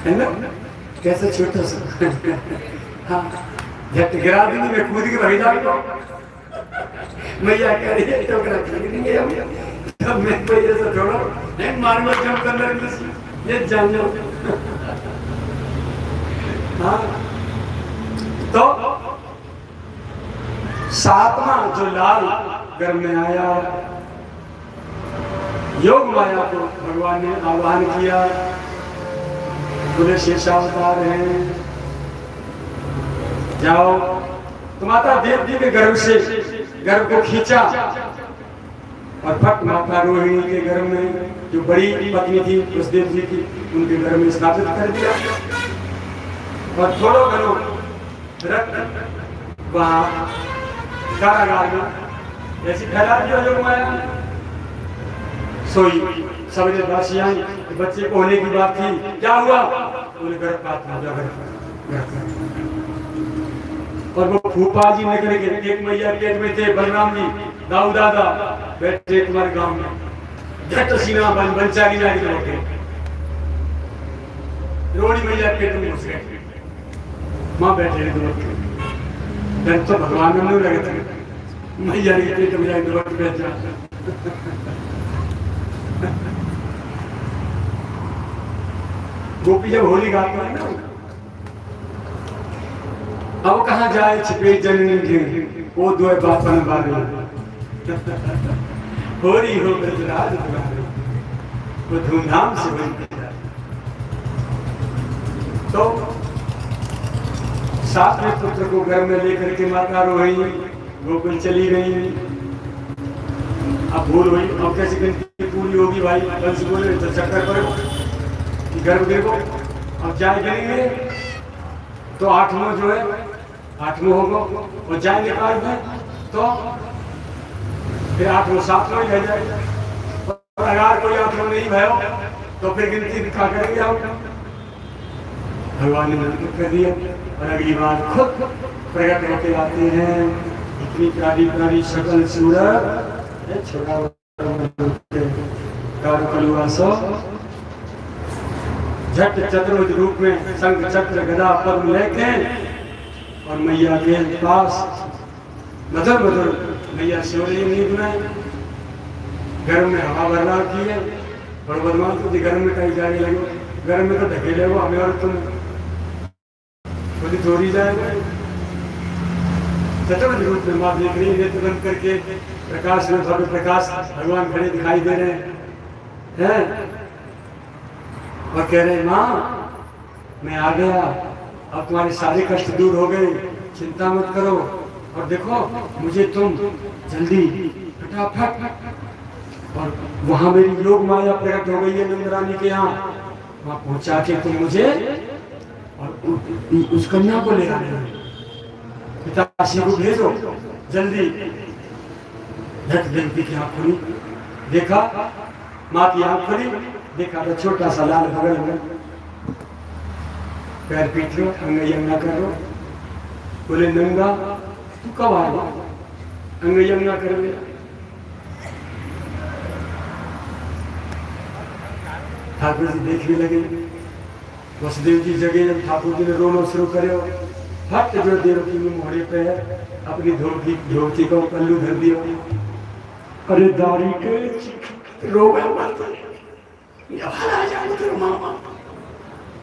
है ना, कैसे छोटा सा। हाँ झट गिरा दूंगी मैं, कूद के भाई जाऊंगा। मैया कह रही है तो देंगे हम, मैं कोई ऐसा छोड़ो नहीं मार मत जम करना ये जान लो। हाँ तो सातवां जो लाल घर में आया, योग माया को भगवान ने आह्वान किया। बोले शेषावतार हैं, जाओ। तो माता देवती के गर्भ से गर्भ को खींचा और फट माता रोहिणी के गर्भ में जो बड़ी पत्नी थी उस देवती की, उनके गर्भ में स्थापित कर दिया। और थोड़ो घनो रक्त वहां कारागार में ऐसी फैला दिया योग माया। सोई सवेरे दासी आई, बच्चे को होने की बात थी, क्या हुआ? बोले गर्भपात हो गया। और वो फूफा जी निकल के, एक मैया पेट में थे, बलराम जी दाऊ दादा बैठे तुम्हारे गांव में, झट सीना बंचारी जाके लौटे, रोड़ी मैया पेट में घुस गए, माँ बैठे डर तो भगवान में नहीं लगे थे, मैया के पेट में जाके दौड़ बैठ जा। गोपी जब होली गाता है ना, अब कहाँ जाए छिपे जननी के, वो दो बापन बारे होरी हो ब्रजराज तुम्हारे, वो धूमधाम से बनते जाए। तो सातवें पुत्र को घर में लेकर के माता रोहिणी गोकुल चली गई। अब भूल हुई, अब कैसे गिनती पूरी होगी भाई? बंश बोले तो चक्कर करो गर्भ देखो, अब जाए गिनेंगे तो आठवां जो है आठवां होगा, और जाए निकाल दें तो फिर आठवां सातवां ही रह जाएगा। और अगर कोई आठवां नहीं भयो तो फिर गिनती दिखा करेंगे हम। भगवान ने मना कर दिया और अगली बार खुद प्रकट होते आते हैं। इतनी प्यारी प्यारी सकल सूरत छोटा झट चतुर्भुज रूप में शंख चक्र गदा पद्म लेके और मैया के पास मधुर मधुर मैया सो रही नींद में, घर में हवा भरना की है। और बदमाश तो घर में कहीं जाने लगे, घर में तो ढकेले वो हमें और तुम खुद थोड़ी जाएगा। चतुर्भुज रूप में माँ देख रही नेत्र बंद करके, प्रकाश में भव्य प्रकाश भगवान खड़े दिखाई दे रहे हैं और कह रहे माँ मैं आ गया, अब तुम्हारे सारे कष्ट दूर हो गए, चिंता मत करो। और देखो मुझे तुम जल्दी फटाफट, और वहां मेरी योग माया प्रकट हो गई है नंद रानी के यहाँ, वहां पहुंचा के तुम मुझे और उस कन्या को ले आने, पिताश्री को भेजो जल्दी। झट देवती की आंख खुली, देखा माँ की आंख खुली, देखा तो छोटा सा लाल बगल में, पैर पीट लो, अंगयंगा कर लो। बोले नंगा तू कब आया? अंगयंगा कर लिया। ठाकुर जी देखने लगे, वसुदेव जी जगे, जब ठाकुर जी ने रोना शुरू करे, फट जो देवकी में मोहरे पे अपनी धोती को पल्लू धर दिया। अरे दारी के रोवे मामा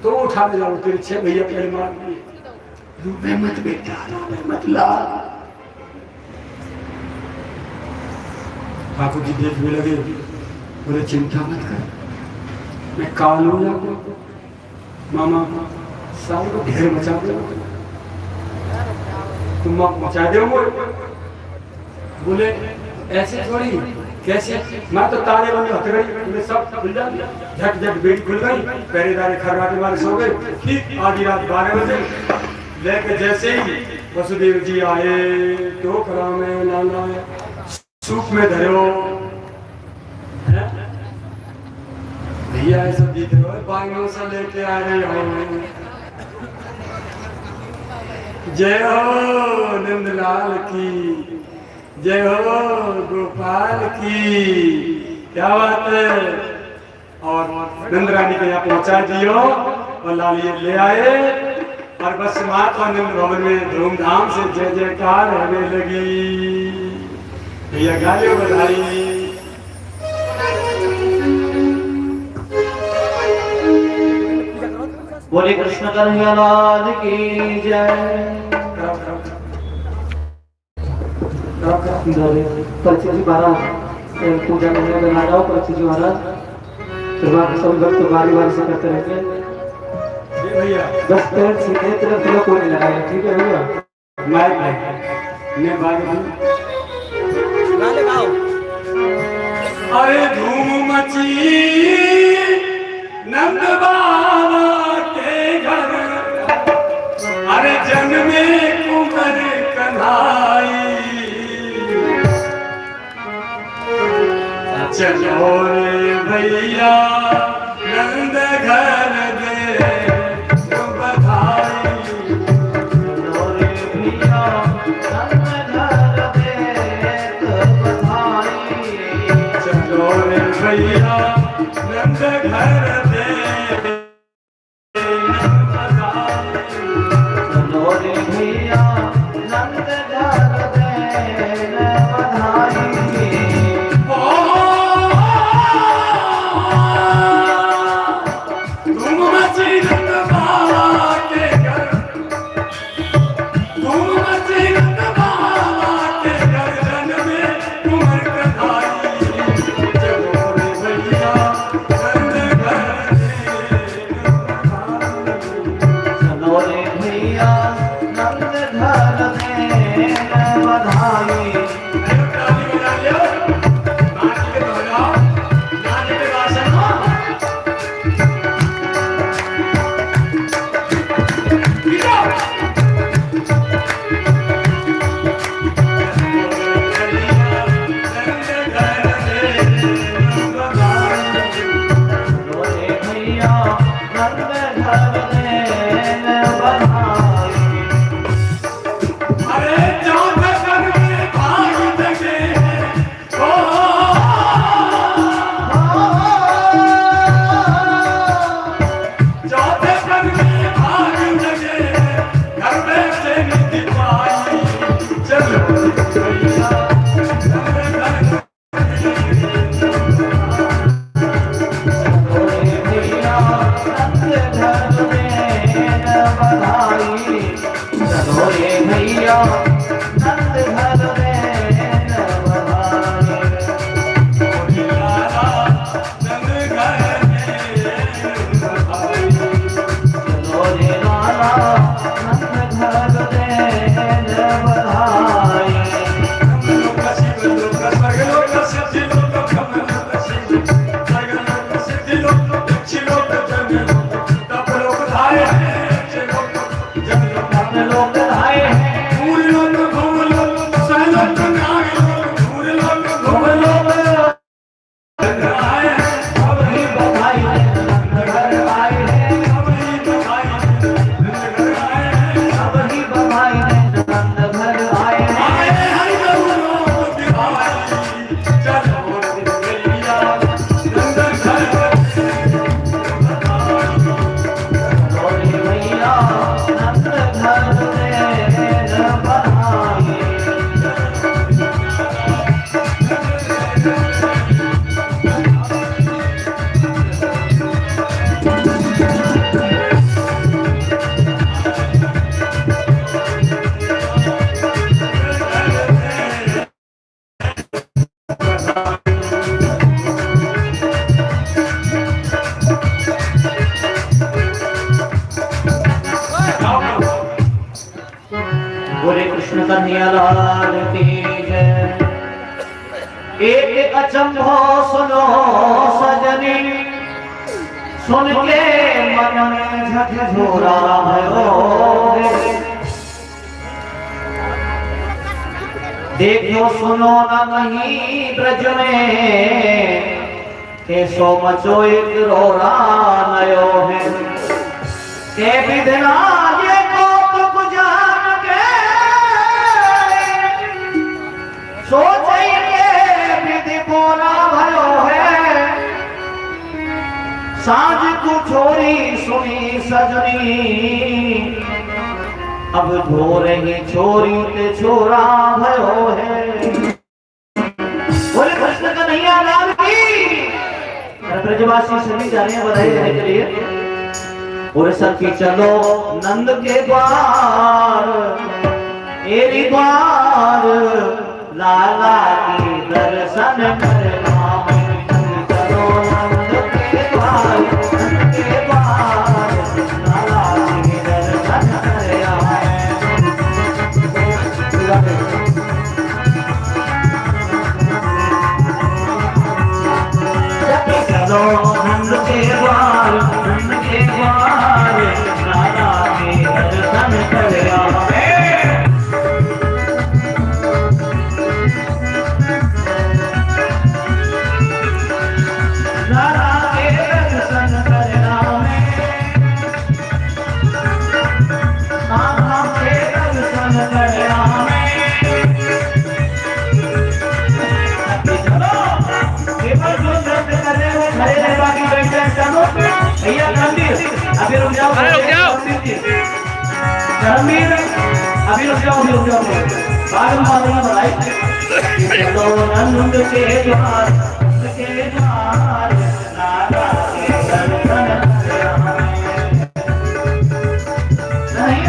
तो उठा ले जाओ, तेरे 6 भैया पहले मार दिए, रोवे मत बेटा, रोवे मत ला। ठाकुर जी देखने लगे, बोले चिंता मत कर, मैं काल हो जाऊंगा, मामा सारे को ढेर मचा दो, तुम मचा दो। बोले ऐसे थोड़ी, कैसे? मैं तो ताले बंद हथकड़ी में सब खुल जाए, झट झट बेटी खुल गई, पहरेदारी खरवाटे वाले सो गए। ठीक आधी रात 12 बजे लेके जैसे ही वसुदेव जी आए तो करा में लाना सूप में धरो भैया ऐसा दिख रहा है, बांगों से लेके आ रहे हो। जय हो नंदलाल की, जय हो गोपाल की, क्या बात है। और नंद रानी के यहाँ पहुंचा दियो और लाल ये ले आए और बस महात्मा नंद भवन में धूमधाम से जय जयकार होने लगी। भैया गालियों बधाई। बोले कृष्ण कन्हैया लाल की जय। परिचित जी महाराज पूजा करने में आ जाओ। परिचित जी महाराज सभी भक्त बारी बारी से करते रहेंगे। बस पैर सीधे तरफ लोग कोई नहीं लगाएगा, ठीक है भैया। अरे धूम मची नंद बाबा के घर, अरे जन्मे कुंवर कन्हाई। चलो रे भैया नंद घर दे बधाई। चलो रे भैया नंद घर दे बधाई। चलो रे भैया नंद घर दे बधाई। चलो रे भैया नंद घर दे बधाई। बोले कृष्ण कन्हैया लाल की जय। एक एक अचंभो सुनो सजनी, सुन के मन में झकझोरा भयो। देखो सुनो न कहीं ब्रज में, के सो मचो एक रोरा नयो है। के विधना ये कौतुक जान के, सोचे के विधि बोला भयो है। साँझ को छोरी सुनी सजनी, अब धो रही छोरी ते छोरा भयो है। बोले कृष्ण का नहीं आलाम की। ब्रजवासी सभी जा रहे हैं बधाई देने के लिए। और सखी चलो नंद के द्वार, एरी द्वार लाला की दर्शन करना। चलो नंद के द्वार, नंद के द्वार लाला की दर्शन करना। चलो नंद के द्वार, नंद के द्वार राधा के दर्शन कर आवे। राधा के दर्शन कर आवे, राधा के दर्शन कर आवे। भैया अभी रुक जाओ, धर्मवीर अभी रुक जाओ, बाद में बताई। चलो नंद के द्वार, नंद के द्वार राधा के दर्शन नहीं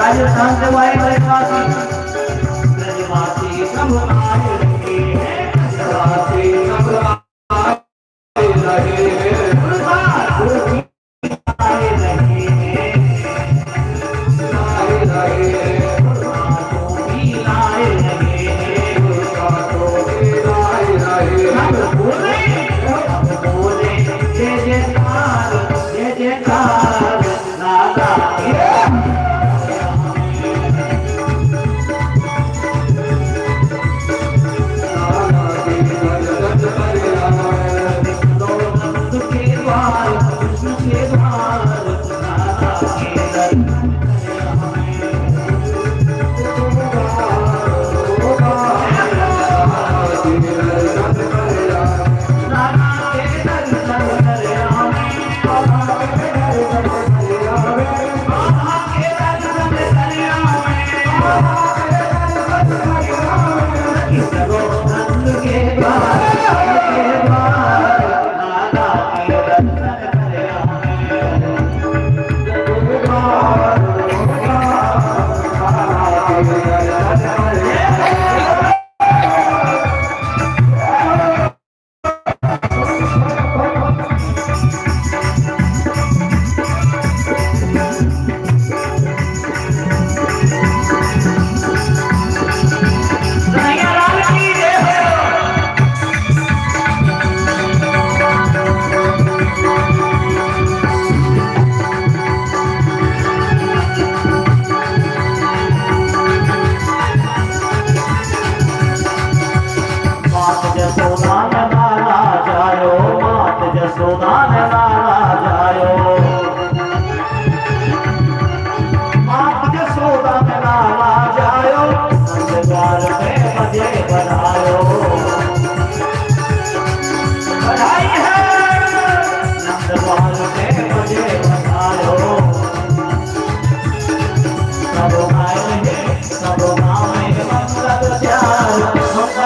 राजस्थान से आए ब्रजवासी, ब्रजवासी सब आए रहे हैं, ब्रजवासी सब आए रहे हैं, आए रहे हैं, आए रहे हैं, तो भी लाए रहे हैं, तो भी लाए रहे हैं। हम बोले जय जयकार, जय जयकार राधा के।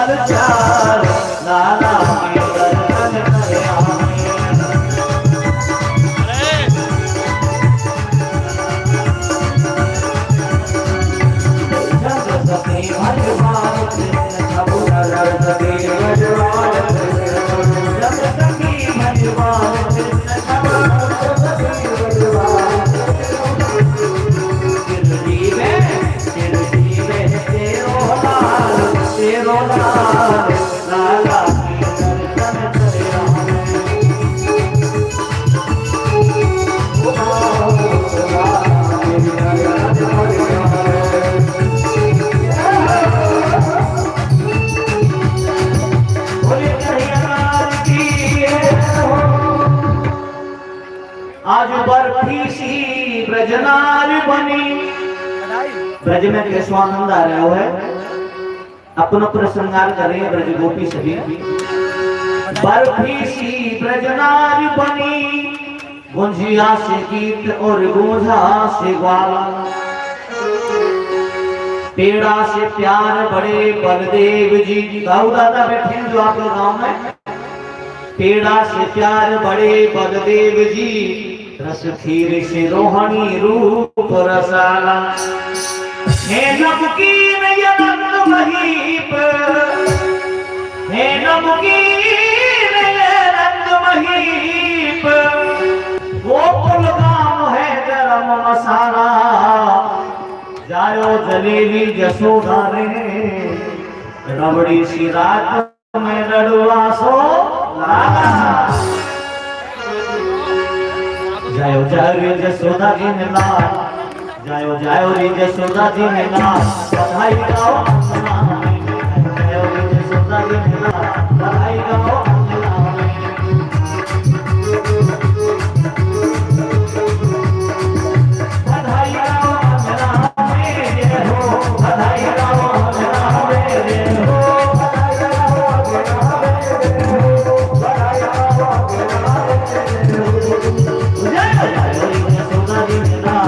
हलचल लाला के दर्शन करे आए। जग सके भगवान कृष्ण सब नर सके भगवान कृष्ण जग सके भगवान कृष्ण सब नर सके भगवान तेरो लाल लाला के दर्शन करे बोले कन्हैया की आज बर्फी सी ब्रजनार बनी। ब्रज में केशवानंद आ रहा है, अपना पूरा श्रृंगार कर रहे हैं ब्रज गोपी सभी। बर्फी सी ब्रजनार बनी, गुंजिया से गीत और गूंजा से ग्वाला। पेड़ा से प्यार बड़े बलदेव जी, गाँव दादा बैठे हैं जो आपके गांव में। पेड़ा से प्यार बड़े बलदेव जी, रस खीर से रोहणी रूप रसाला। हे नमकीन यमन महीप, हे नमकीन रंग महीप, गोकुल गाँव है गरम मसाला। जायो जलेबी जसोदा रे, रबड़ी सी रात में लड़ुआ सो लाला। जायो जायो जसोदा जी ने लाल, जायो जायो रे जसोदा जी ने लाल, बधाई गाओ अंगना में। जायो रे जसोदा जी ने लाल, बधाई गाओ अंगना में। बधाई गाओ अंगना में जय हो, बधाई गाओ अंगना में जय हो, बधाई गाओ अंगना में जय हो, बधाई गाओ अंगना में जय हो। जायो जायो रे जसोदा जी ने लाल,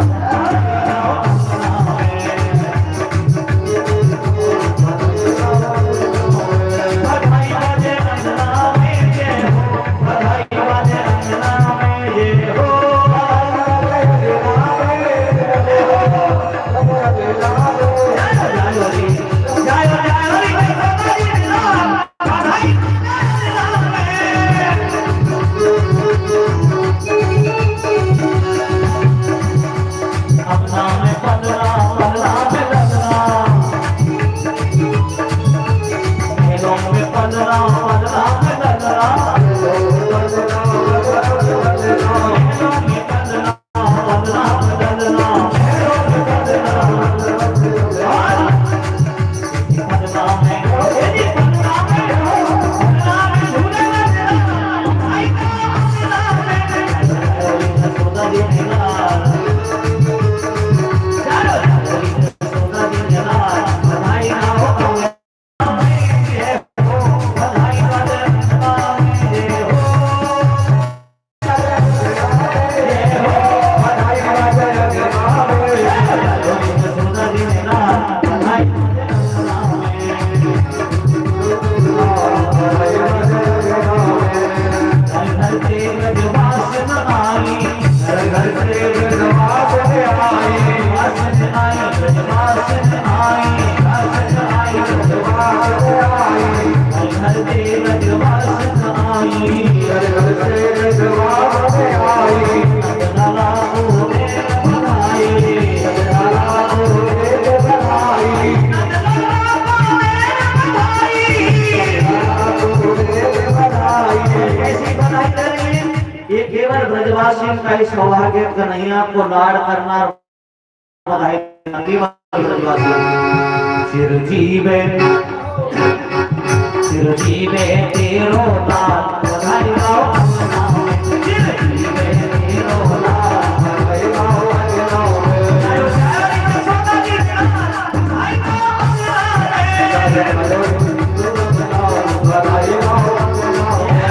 ये केवल ब्रजवासियों का ही सौभाग्य कन्हैया को लाड़ करना। बधाई ब्रजवासी सिर जीवे तेरो लाल, बधाई गाओ अंगना में। सिर जीवे तेरो लाल, बधाई गाओ अंगना में। जायो जायो रे जसोदा जी ने लाल, बधाई गाओ अंगना में। बधाई गाओ अंगना में।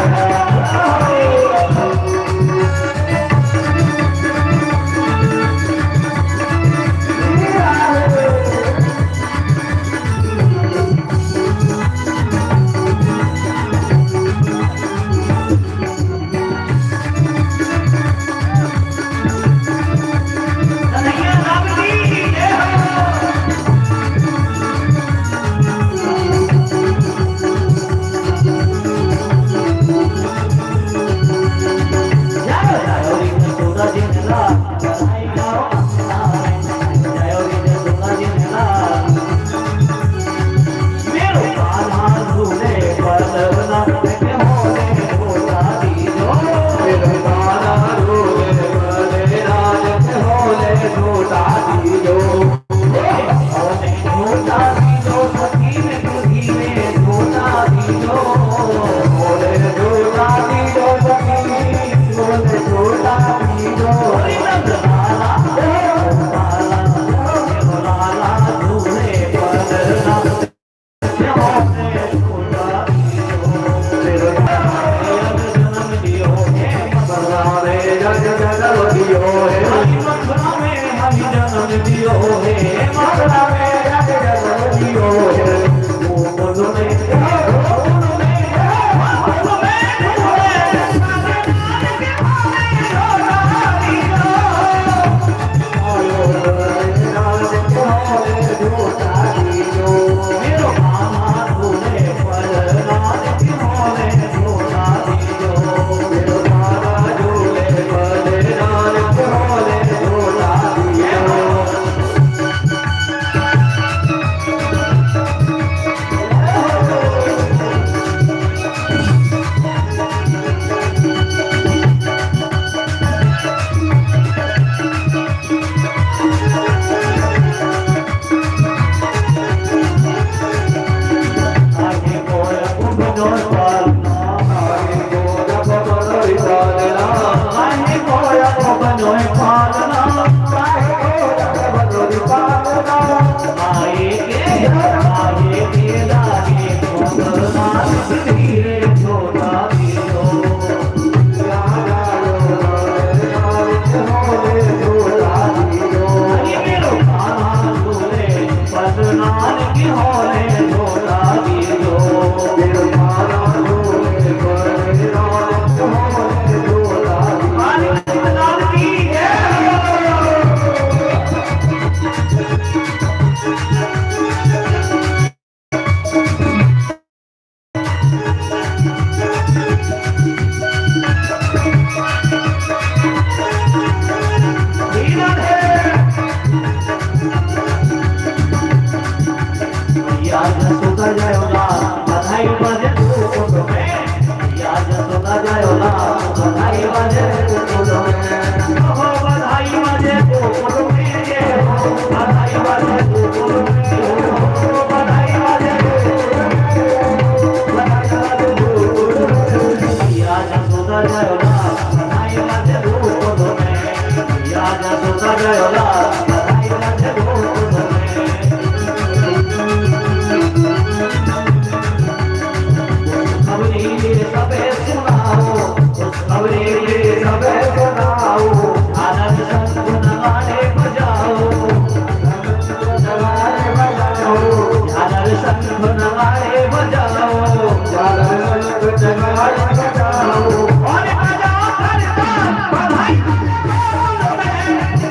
जगाई बजाओ और बजाओ सरकार बधाई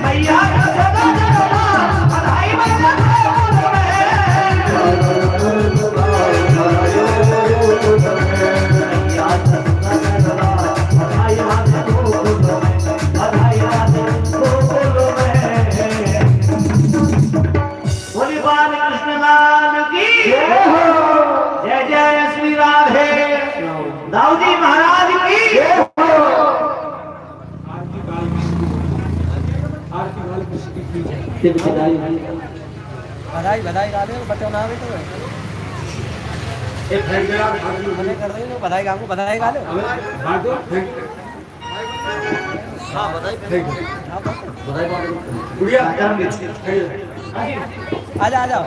मैया बधाई बोली बाल कृष्ण लाल की जय जय श्री राधे दाऊदी महाराज की आरती बाल किसकी की जाए ये बधाई बधाई बधाई गा दे बच्चों ना भी तो एक फेंक दे यार मने कर दे तो बधाई गाऊं बधाई गा ले भागो फेंक हां बधाई फेंक बधाई गुड़िया आजा आजा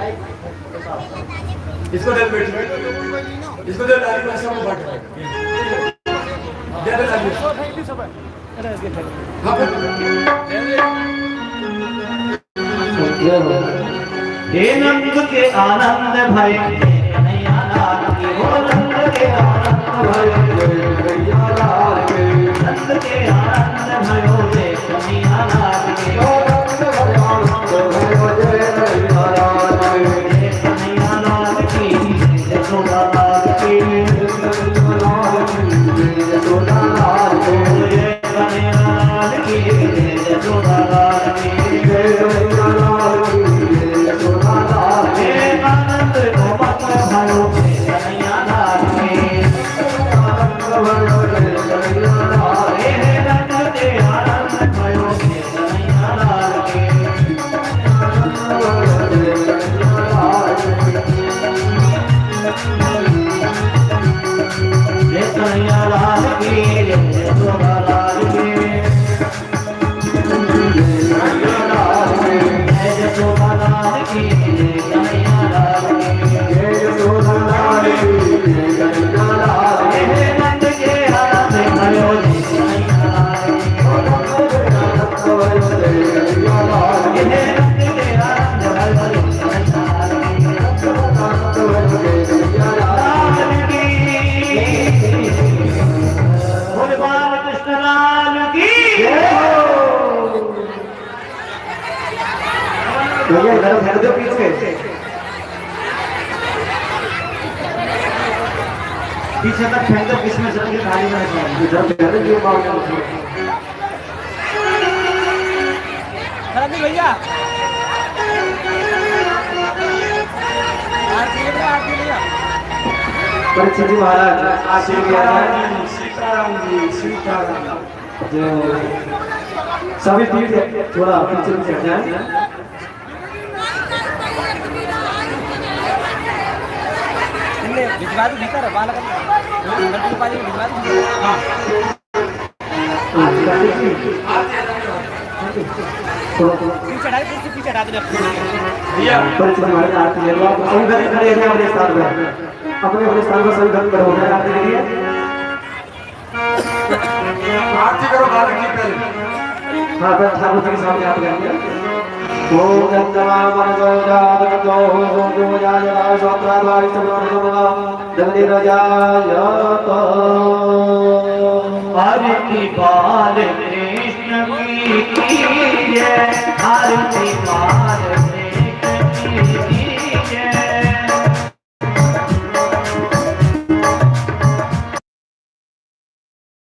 इसको दे बेटी इसको दे लाली में सब बांट दे लाली हां हे नंद के आनंद भय कन्हैया लाल की हो नंद के आनंद भय कन्हैया लाल की नंद के आनंद भयो जय कन्हैया लाल की हो नंद के आनंद भयो जय कन्हैया लाल की जय कन्हैया लाल की जय यशोदा लाल की जय कन्हैया लाल की जय यशोदा लाल की जय कन्हैया लाल की जय यशोदा लाल की जय कन्हैया लाल की आनंद को मत भयो कन्हैया लाल की आनंद भयो कन्हैया लाल हे रंग के आनंद भयो कन्हैया लाल की जय कन्हैया लाल की जय यशोदा लाल की जय यशोदा लाल की कन्हैया लाल की जय यशोदा लाल की कन्हैया लाल की नंद के आनंद भयो कन्हैया लाल की नंद के आनंद भयो कन्हैया लाल की नंद के आनंद भयो कन्हैया लाल की बोल बाल कृष्ण लाल की भैया इधर फेंक दो पीछे पीछे तक फेंक दो किसमें सबके थाली में रखना इधर फेंक दो ये बात खराब नहीं भैया आरती भैया परीक्षित जी महाराज आशीर्वाद सीताराम जी सीताराम जो सभी तीर्थ थोड़ा पीछे हट जाए इनने भिजवा दो भीतर बाल कर गलती पाजी भिजवा दो हां पीछे हटा दे भैया परीक्षित महाराज आरती ले लो आप सभी घर खड़े हैं अपने स्थान पर अपने अपने स्थान पर सभी घर पर हो गए आरती के लिए आरती करो बालक जी पहले हाँ फिर ठाकुर जी के सामने आप जाएंगे ओम गंधर्व मनसो जात गंधो हो जो जाय राय स्वत्रा द्वारि समनमगा दंडे राजाय तो आरती बाल कृष्ण की जय आरती बाल कृष्ण की